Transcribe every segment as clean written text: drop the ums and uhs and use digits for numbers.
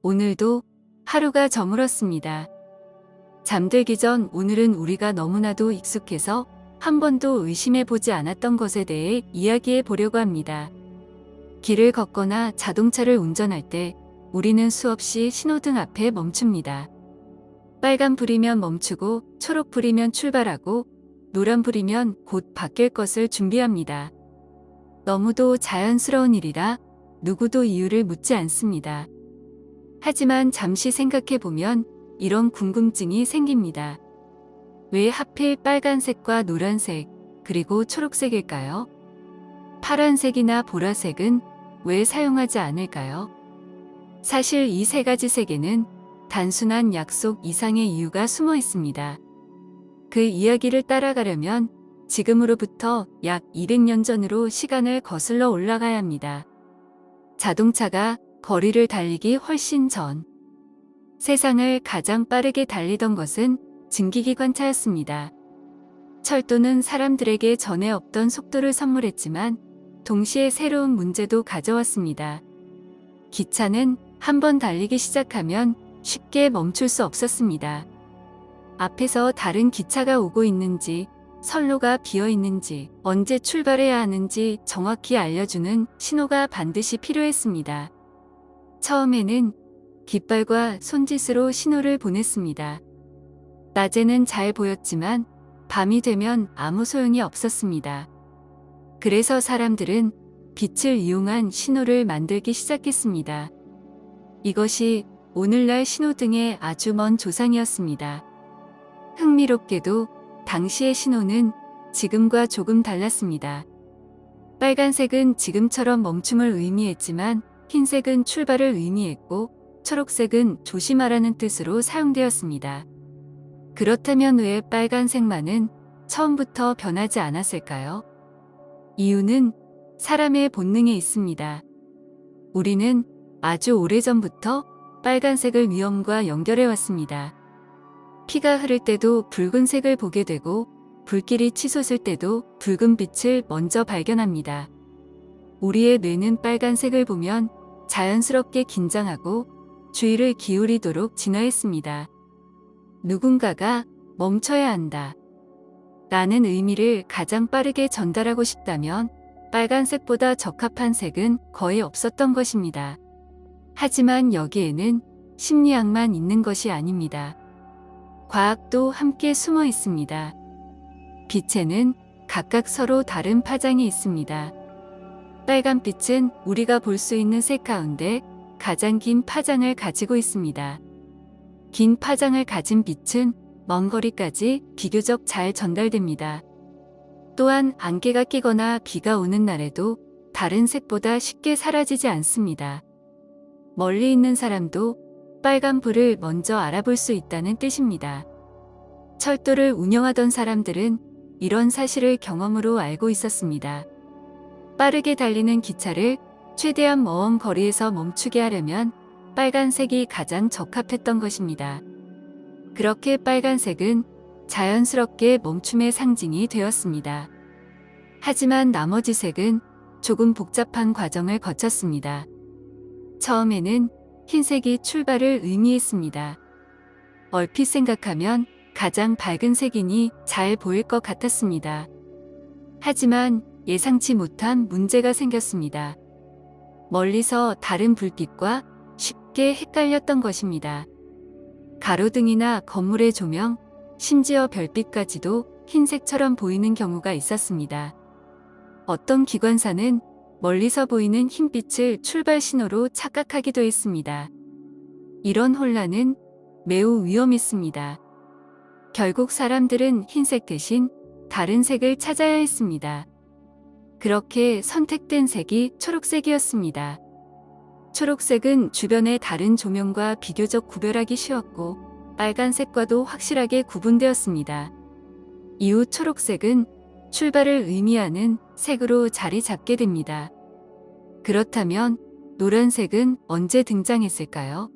오늘도 하루가 저물었습니다. 잠들기 전 오늘은 우리가 너무나도 익숙해서 한 번도 의심해 보지 않았던 것에 대해 이야기해 보려고 합니다. 길을 걷거나 자동차를 운전할 때 우리는 수없이 신호등 앞에 멈춥니다. 빨간불이면 멈추고 초록불이면 출발하고 노란불이면 곧 바뀔 것을 준비합니다. 너무도 자연스러운 일이라 누구도 이유를 묻지 않습니다. 하지만 잠시 생각해 보면 이런 궁금증이 생깁니다. 왜 하필 빨간색과 노란색, 그리고 초록색일까요? 파란색이나 보라색은 왜 사용하지 않을까요? 사실 이 세 가지 색에는 단순한 약속 이상의 이유가 숨어 있습니다. 그 이야기를 따라가려면 지금으로부터 약 200년 전으로 시간을 거슬러 올라가야 합니다. 자동차가 거리를 달리기 훨씬 전, 세상을 가장 빠르게 달리던 것은 증기기관차였습니다. 철도는 사람들에게 전에 없던 속도를 선물했지만 동시에 새로운 문제도 가져왔습니다. 기차는 한번 달리기 시작하면 쉽게 멈출 수 없었습니다. 앞에서 다른 기차가 오고 있는지, 선로가 비어 있는지, 언제 출발해야 하는지 정확히 알려주는 신호가 반드시 필요했습니다. 처음에는 깃발과 손짓으로 신호를 보냈습니다. 낮에는 잘 보였지만 밤이 되면 아무 소용이 없었습니다. 그래서 사람들은 빛을 이용한 신호를 만들기 시작했습니다. 이것이 오늘날 신호등의 아주 먼 조상이었습니다. 흥미롭게도 당시의 신호는 지금과 조금 달랐습니다. 빨간색은 지금처럼 멈춤을 의미했지만 흰색은 출발을 의미했고 초록색은 조심하라는 뜻으로 사용되었습니다. 그렇다면 왜 빨간색만은 처음부터 변하지 않았을까요? 이유는 사람의 본능에 있습니다. 우리는 아주 오래전부터 빨간색을 위험과 연결해 왔습니다. 피가 흐를 때도 붉은색을 보게 되고 불길이 치솟을 때도 붉은 빛을 먼저 발견합니다. 우리의 뇌는 빨간색을 보면 자연스럽게 긴장하고 주의를 기울이도록 진화했습니다. 누군가가 멈춰야 한다 라는 의미를 가장 빠르게 전달하고 싶다면 빨간색보다 적합한 색은 거의 없었던 것입니다. 하지만 여기에는 심리학만 있는 것이 아닙니다. 과학도 함께 숨어 있습니다. 빛에는 각각 서로 다른 파장이 있습니다. 빨간빛은 우리가 볼 수 있는 색 가운데 가장 긴 파장을 가지고 있습니다. 긴 파장을 가진 빛은 먼 거리까지 비교적 잘 전달됩니다. 또한 안개가 끼거나 비가 오는 날에도 다른 색보다 쉽게 사라지지 않습니다. 멀리 있는 사람도 빨간 불을 먼저 알아볼 수 있다는 뜻입니다. 철도를 운영하던 사람들은 이런 사실을 경험으로 알고 있었습니다. 빠르게 달리는 기차를 최대한 먼 거리에서 멈추게 하려면 빨간색이 가장 적합했던 것입니다. 그렇게 빨간색은 자연스럽게 멈춤의 상징이 되었습니다. 하지만 나머지 색은 조금 복잡한 과정을 거쳤습니다. 처음에는 흰색이 출발을 의미했습니다. 얼핏 생각하면 가장 밝은 색이니 잘 보일 것 같았습니다. 하지만 예상치 못한 문제가 생겼습니다. 멀리서 다른 불빛과 쉽게 헷갈렸던 것입니다. 가로등이나 건물의 조명, 심지어 별빛까지도 흰색처럼 보이는 경우가 있었습니다. 어떤 기관사는 멀리서 보이는 흰빛을 출발 신호로 착각하기도 했습니다. 이런 혼란은 매우 위험했습니다. 결국 사람들은 흰색 대신 다른 색을 찾아야 했습니다. 그렇게 선택된 색이 초록색이었습니다. 초록색은 주변의 다른 조명과 비교적 구별하기 쉬웠고 빨간색과도 확실하게 구분되었습니다. 이후 초록색은 출발을 의미하는 색으로 자리 잡게 됩니다. 그렇다면 노란색은 언제 등장했을까요?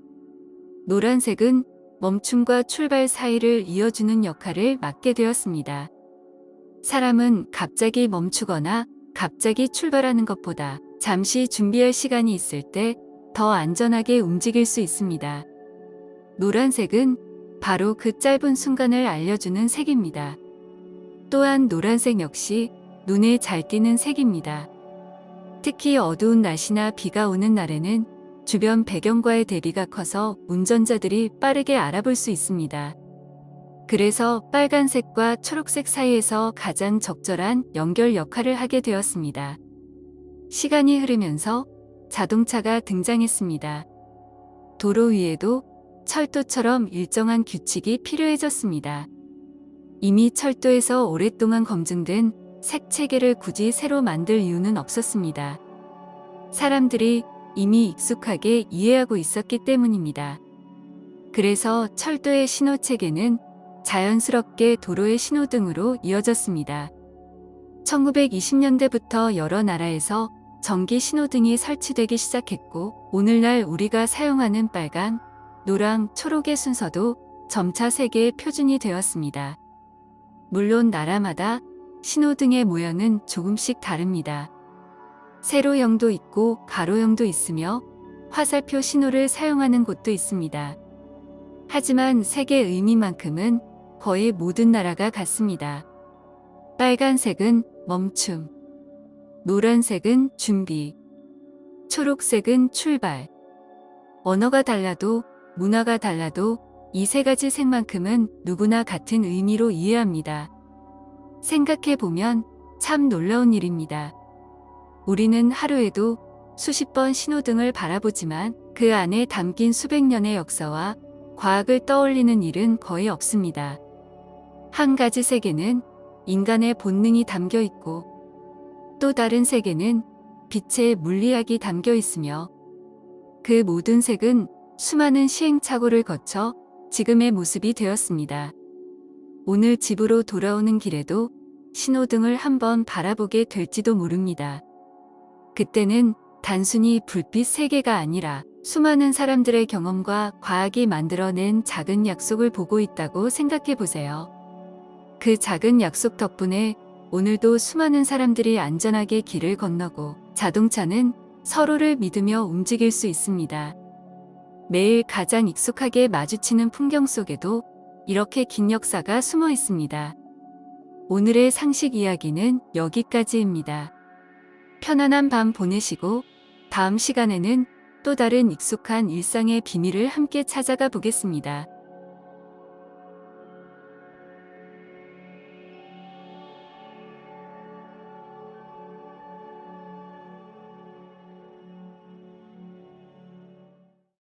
노란색은 멈춤과 출발 사이를 이어주는 역할을 맡게 되었습니다. 사람은 갑자기 멈추거나 갑자기 출발하는 것보다 잠시 준비할 시간이 있을 때 더 안전하게 움직일 수 있습니다. 노란색은 바로 그 짧은 순간을 알려주는 색입니다. 또한 노란색 역시 눈에 잘 띄는 색입니다. 특히 어두운 낮이나 비가 오는 날에는 주변 배경과의 대비가 커서 운전자들이 빠르게 알아볼 수 있습니다. 그래서 빨간색과 초록색 사이에서 가장 적절한 연결 역할을 하게 되었습니다. 시간이 흐르면서 자동차가 등장했습니다. 도로 위에도 철도처럼 일정한 규칙이 필요해졌습니다. 이미 철도에서 오랫동안 검증된 색 체계를 굳이 새로 만들 이유는 없었습니다. 사람들이 이미 익숙하게 이해하고 있었기 때문입니다. 그래서 철도의 신호 체계는 자연스럽게 도로의 신호등으로 이어졌습니다. 1920년대부터 여러 나라에서 전기 신호등이 설치되기 시작했고, 오늘날 우리가 사용하는 빨간, 노랑, 초록의 순서도 점차 세계의 표준이 되었습니다. 물론 나라마다 신호등의 모양은 조금씩 다릅니다. 세로형도 있고 가로형도 있으며 화살표 신호를 사용하는 곳도 있습니다. 하지만 색의 의미만큼은 거의 모든 나라가 같습니다. 빨간색은 멈춤, 노란색은 준비, 초록색은 출발. 언어가 달라도 문화가 달라도 이 세 가지 색만큼은 누구나 같은 의미로 이해합니다. 생각해보면 참 놀라운 일입니다. 우리는 하루에도 수십 번 신호등을 바라보지만 그 안에 담긴 수백 년의 역사와 과학을 떠올리는 일은 거의 없습니다. 한 가지 색에는 인간의 본능이 담겨 있고 또 다른 색에는 빛의 물리학이 담겨 있으며 그 모든 색은 수많은 시행착오를 거쳐 지금의 모습이 되었습니다. 오늘 집으로 돌아오는 길에도 신호등을 한번 바라보게 될지도 모릅니다. 그때는 단순히 불빛 세 개가 아니라 수많은 사람들의 경험과 과학이 만들어낸 작은 약속을 보고 있다고 생각해 보세요. 그 작은 약속 덕분에 오늘도 수많은 사람들이 안전하게 길을 건너고 자동차는 서로를 믿으며 움직일 수 있습니다. 매일 가장 익숙하게 마주치는 풍경 속에도 이렇게 긴 역사가 숨어 있습니다. 오늘의 상식 이야기는 여기까지입니다. 편안한 밤 보내시고 다음 시간에는 또 다른 익숙한 일상의 비밀을 함께 찾아가 보겠습니다.